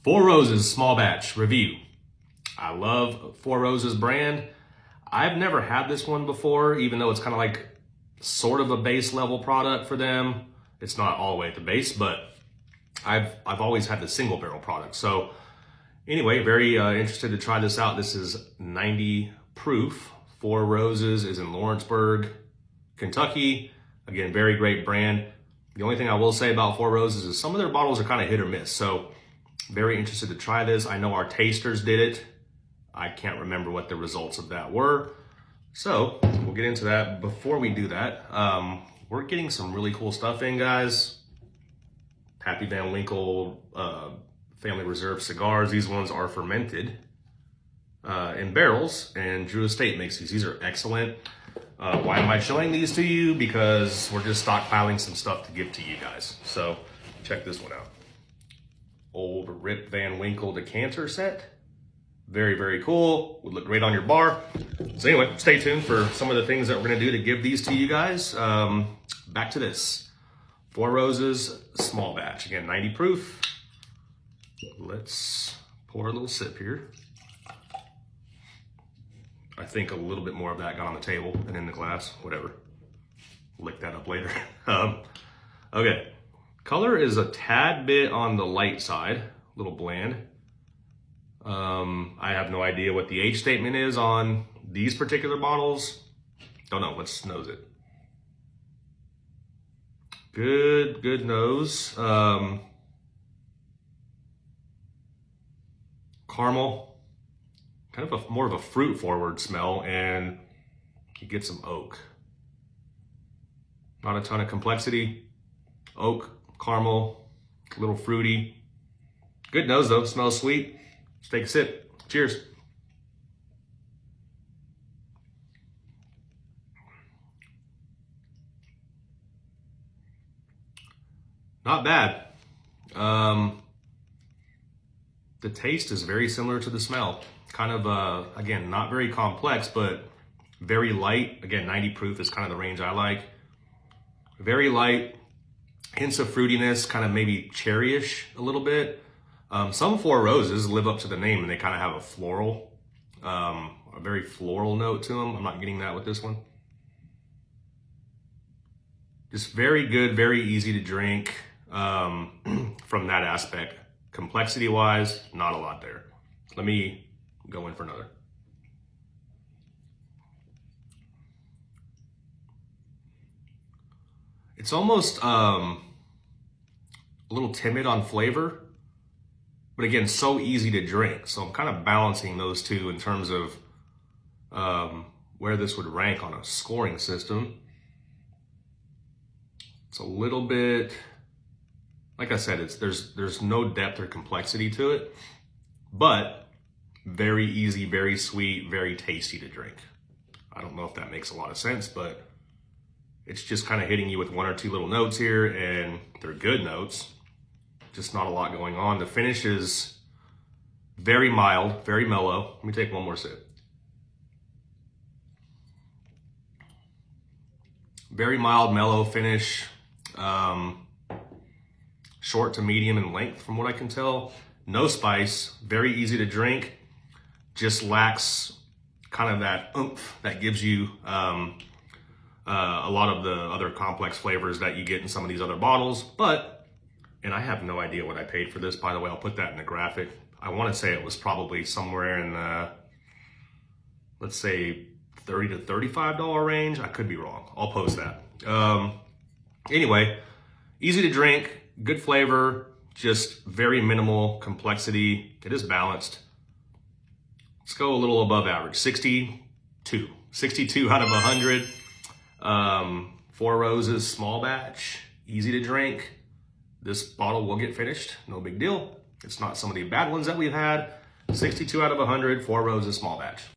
Four Roses small batch review. I love Four Roses brand. I've never had this one before, even though it's kind of like sort of a base level product for them. It's not all the way at the base, but I've always had the single barrel product. So anyway, very interested to try this out. This is 90 proof. Four Roses is in Lawrenceburg, Kentucky. Again, very great brand. The only thing I will say about Four Roses is some of their bottles are kind of hit or miss. So very interested to try this. I know our tasters did it. I can't remember what the results of that were. So we'll get into that. Before we do that, we're getting some really cool stuff in, guys. Pappy Van Winkle Family Reserve cigars. These ones are fermented in barrels, and Drew Estate makes these. These are excellent. Why am I showing these to you? Because we're just stockpiling some stuff to give to you guys. So check this one out. Old Rip Van Winkle decanter set. Very, very cool. Would look great on your bar. So anyway, stay tuned for some of the things that we're gonna do to give these to you guys. Back to this. Four Roses small batch. Again, 90 proof. Let's pour a little sip here. I think a little bit more of that got on the table than in the glass. Whatever. Lick that up later. Okay. Color is a tad bit on the light side, a little bland. I have no idea what the age statement is on these particular bottles. Don't know. Let's nose it. Good nose. Caramel, kind of more of a fruit forward smell, and you get some oak. Not a ton of complexity. Oak, caramel, a little fruity. Good nose though, smells sweet. Let's take a sip. Cheers. Not bad. The taste is very similar to the smell. Kind of, again, not very complex, but very light. Again, 90 proof is kind of the range I like. Very light, hints of fruitiness, kind of maybe cherryish a little bit. Some Four Roses live up to the name and they kind of have a floral, a very floral note to them. I'm not getting that with this one. Just very good, very easy to drink from that aspect. Complexity wise, not a lot there. Let me go in for another. It's almost a little timid on flavor, but again, so easy to drink. So I'm kind of balancing those two in terms of where this would rank on a scoring system. It's a little bit, like I said, there's no depth or complexity to it, but very easy, very sweet, very tasty to drink. I don't know if that makes a lot of sense, but it's just kind of hitting you with one or two little notes here, and they're good notes, just not a lot going on. The finish is very mild, very mellow. Let me take one more sip. Very mild, mellow finish. Short to medium in length from what I can tell. No spice, very easy to drink. Just lacks kind of that oomph that gives you a lot of the other complex flavors that you get in some of these other bottles. But, and I have no idea what I paid for this, by the way. I'll put that in the graphic. I want to say it was probably somewhere in the, let's say, $30 to $35 range. I could be wrong. I'll post that. Anyway, easy to drink, good flavor, just very minimal complexity. It is balanced. Let's go a little above average, 62. 62 out of 100. Four Roses small batch, easy to drink. This bottle will get finished, no big deal. It's not some of the bad ones that we've had. 62 out of 100, Four Roses small batch.